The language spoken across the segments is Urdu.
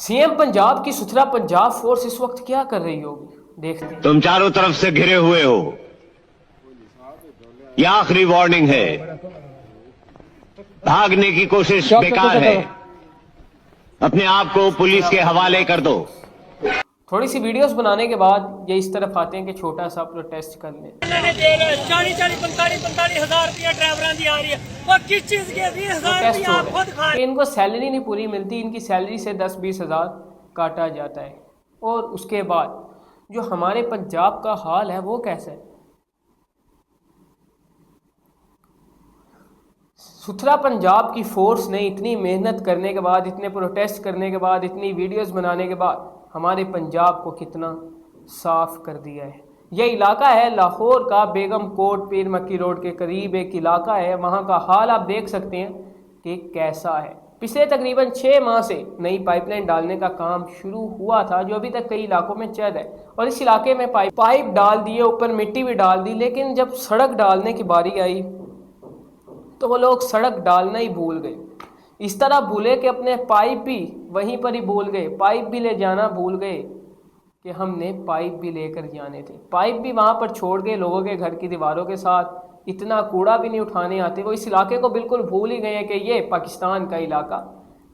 سی ایم پنجاب کی ستھرا پنجاب فورس اس وقت کیا کر رہی ہوگی، دیکھتے ہیں۔ تم چاروں طرف سے گھرے ہوئے ہو، یہ آخری وارننگ ہے، بھاگنے کی کوشش بیکار ہے، اپنے آپ کو پولیس کے حوالے کر دو۔ تھوڑی سی ویڈیوز بنانے کے بعد یہ اس طرف آتے ہیں کہ چھوٹا سا پروٹیسٹ کر لیں۔ 40-45 ہزار روپیہ ڈرائیوراں دی آ رہی ہے، اور کس چیز کے 20,000 روپیہ آپ خود کھا کہ ان کو سیلری نہیں پوری ملتی، ان کی سیلری سے 10-20 ہزار کاٹا جاتا ہے، اور اس کے بعد جو ہمارے پنجاب کا حال ہے وہ کیسا ہے؟ ستھرا پنجاب کی فورس نے اتنی محنت کرنے کے بعد، اتنے پروٹیسٹ کرنے کے بعد، اتنی ویڈیوز بنانے کے بعد ہمارے پنجاب کو کتنا صاف کر دیا ہے۔ یہ علاقہ ہے لاہور کا بیگم کوٹ پیر مکی روڈ کے قریب ایک علاقہ ہے، وہاں کا حال آپ دیکھ سکتے ہیں کہ کیسا ہے۔ پچھلے تقریباً 6 ماہ سے نئی پائپ لائن ڈالنے کا کام شروع ہوا تھا، جو ابھی تک کئی علاقوں میں چل ہے، اور اس علاقے میں پائپ ڈال دیے، اوپر مٹی بھی ڈال دی، لیکن جب سڑک ڈالنے کی باری آئی تو وہ لوگ سڑک ڈالنا ہی بھول گئے۔ اس طرح بھولے کہ اپنے پائپ بھی وہیں پر ہی بھول گئے، پائپ بھی لے جانا بھول گئے کہ ہم نے پائپ بھی لے کر جانے تھے، پائپ بھی وہاں پر چھوڑ گئے لوگوں کے گھر کی دیواروں کے ساتھ۔ اتنا کوڑا بھی نہیں اٹھانے آتے، وہ اس علاقے کو بالکل بھول ہی گئے ہیں کہ یہ پاکستان کا علاقہ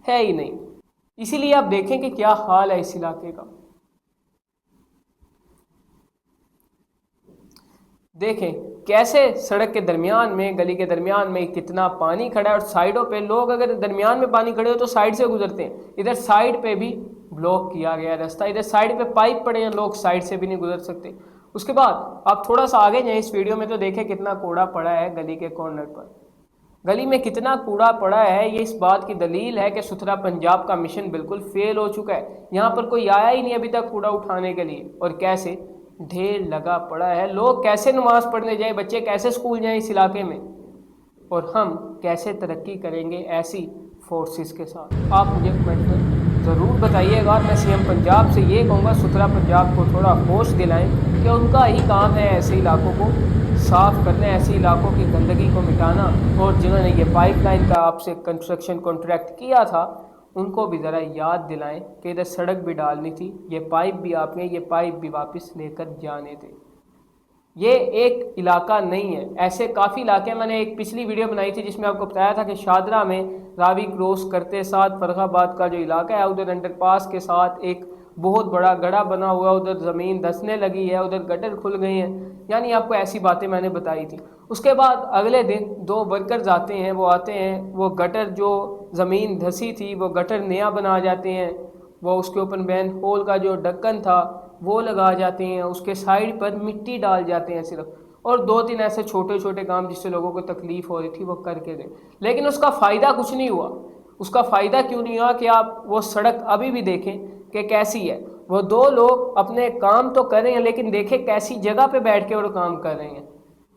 ہے ہی نہیں۔ اسی لیے آپ دیکھیں کہ کیا حال ہے اس علاقے کا۔ دیکھیں کیسے سڑک کے درمیان میں، گلی کے درمیان میں کتنا پانی کھڑا ہے، اور سائیڈوں پہ لوگ اگر درمیان میں پانی کھڑے ہو تو سائیڈ سے گزرتے ہیں، ادھر سائیڈ پہ بھی بلاک کیا گیا رستہ، ادھر سائیڈ پہ پائپ پڑے ہیں، لوگ سائیڈ سے بھی نہیں گزر سکتے۔ اس کے بعد آپ تھوڑا سا آگے جائیں اس ویڈیو میں تو دیکھیں کتنا کوڑا پڑا ہے گلی کے کارنر پر۔ گلی میں کتنا کوڑا پڑا ہے، یہ اس بات کی دلیل ہے کہ ستھرا پنجاب کا مشن بالکل فیل ہو چکا ہے۔ یہاں پر کوئی آیا ہی نہیں ابھی تک کوڑا اٹھانے کے لیے، اور کیسے ڈھیر لگا پڑا ہے۔ لوگ کیسے نماز پڑھنے جائیں، بچے کیسے اسکول جائیں اس علاقے میں، اور ہم کیسے ترقی کریں گے ایسی فورسز کے ساتھ؟ آپ مجھے کمنٹ میں ضرور بتائیے گا۔ میں سی ایم پنجاب سے یہ کہوں گا ستھرا پنجاب کو تھوڑا ہوش دلائیں کہ ان کا ہی کام ہے ایسے علاقوں کو صاف کرنا، ایسے علاقوں کی گندگی کو مٹانا، اور جنہوں نے یہ پائپ لائن کا آپ سے کنسٹرکشن کانٹریکٹ کیا تھا ان کو بھی ذرا یاد دلائیں کہ ادھر سڑک بھی ڈالنی تھی، یہ پائپ بھی آپ نے یہ پائپ بھی واپس لے کر جانے تھے۔ یہ ایک علاقہ نہیں ہے، ایسے کافی علاقے ہیں۔ میں نے ایک پچھلی ویڈیو بنائی تھی جس میں آپ کو بتایا تھا کہ شادرہ میں راوی کراس کرتے ساتھ فرخ آباد کا جو علاقہ ہے، ادھر انڈر پاس کے ساتھ ایک بہت بڑا گڑھا بنا ہوا، ادھر زمین دھسنے لگی ہے، ادھر گٹر کھل گئے ہیں، یعنی آپ کو ایسی باتیں میں نے بتائی تھی۔ اس کے بعد اگلے دن 2 ورکرز آتے ہیں، وہ آتے ہیں، وہ گٹر جو زمین دھسی تھی وہ گٹر نیا بنا جاتے ہیں، وہ اس کے اوپر مین ہول کا جو ڈھکن تھا وہ لگا جاتے ہیں، اس کے سائیڈ پر مٹی ڈال جاتے ہیں صرف، اور 2-3 ایسے چھوٹے چھوٹے کام جس سے لوگوں کو تکلیف ہو رہی تھی وہ کر کے گئے، لیکن اس کا فائدہ کچھ نہیں ہوا۔ اس کا فائدہ کیوں نہیں ہوا کہ آپ وہ سڑک ابھی بھی دیکھیں کہ کیسی ہے۔ وہ 2 لوگ اپنے کام تو کر رہے ہیں، لیکن دیکھیں کیسی جگہ پہ بیٹھ کے وہ کام کر رہے ہیں،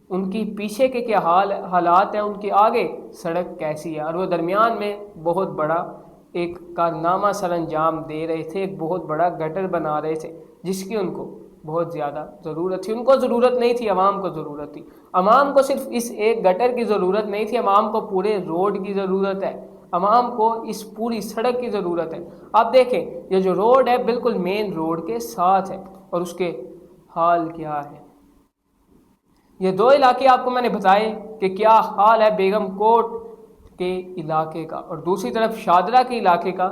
ان کی پیچھے کے کیا حالات ہیں، ان کے آگے سڑک کیسی ہے، اور وہ درمیان میں بہت بڑا ایک کارنامہ سر انجام دے رہے تھے، ایک بہت بڑا گٹر بنا رہے تھے جس کی ان کو بہت زیادہ ضرورت تھی۔ ان کو ضرورت نہیں تھی، عوام کو ضرورت تھی۔ عوام کو صرف اس ایک گٹر کی ضرورت نہیں تھی، عوام کو پورے روڈ کی ضرورت ہے، عوام کو اس پوری سڑک کی ضرورت ہے۔ آپ دیکھیں یہ جو روڈ ہے بالکل مین روڈ کے ساتھ ہے، اور اس کے حال کیا ہے۔ یہ 2 علاقے آپ کو میں نے بتائے کہ کیا حال ہے بیگم کوٹ کے علاقے کا، اور دوسری طرف شادرہ کے علاقے کا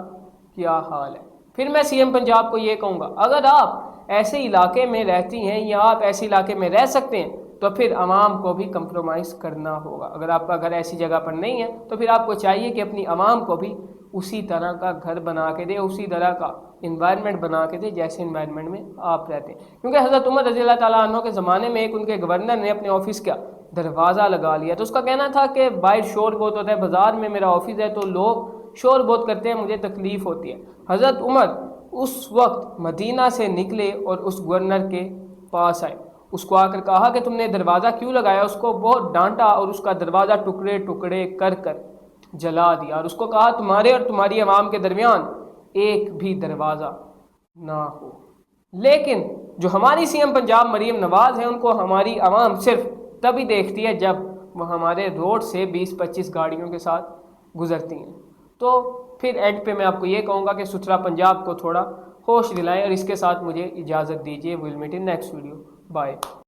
کیا حال ہے۔ پھر میں سی ایم پنجاب کو یہ کہوں گا، اگر آپ ایسے علاقے میں رہتی ہیں یا آپ ایسے علاقے میں رہ سکتے ہیں تو پھر عوام کو بھی کمپرومائز کرنا ہوگا۔ اگر آپ کا گھر ایسی جگہ پر نہیں ہے تو پھر آپ کو چاہیے کہ اپنی عوام کو بھی اسی طرح کا گھر بنا کے دے، اسی طرح کا انوائرمنٹ بنا کے دے جیسے انوائرمنٹ میں آپ رہتے ہیں۔ کیونکہ حضرت عمر رضی اللہ تعالیٰ عنہ کے زمانے میں ایک ان کے گورنر نے اپنے آفس کا دروازہ لگا لیا، تو اس کا کہنا تھا کہ باہر شور بہت ہوتا ہے، بازار میں میرا آفس ہے تو لوگ شور بہت کرتے ہیں، مجھے تکلیف ہوتی ہے۔ حضرت عمر اس وقت مدینہ سے نکلے اور اس گورنر کے پاس آئے، اس کو آ کر کہا کہ تم نے دروازہ کیوں لگایا، اس کو بہت ڈانٹا اور اس کا دروازہ ٹکڑے ٹکڑے کر کر جلا دیا، اور اس کو کہا تمہارے اور تمہاری عوام کے درمیان ایک بھی دروازہ نہ ہو۔ لیکن جو ہماری سی ایم پنجاب مریم نواز ہیں، ان کو ہماری عوام صرف تبھی دیکھتی ہے جب وہ ہمارے روڈ سے 20-25 گاڑیوں کے ساتھ گزرتی ہیں، تو پھر ایڈ پہ میں آپ کو یہ کہوں گا کہ ستھرا پنجاب کو تھوڑا ہوش دلائیں، اور اس کے ساتھ مجھے اجازت دیجیے. We'll meet in next video. Bye.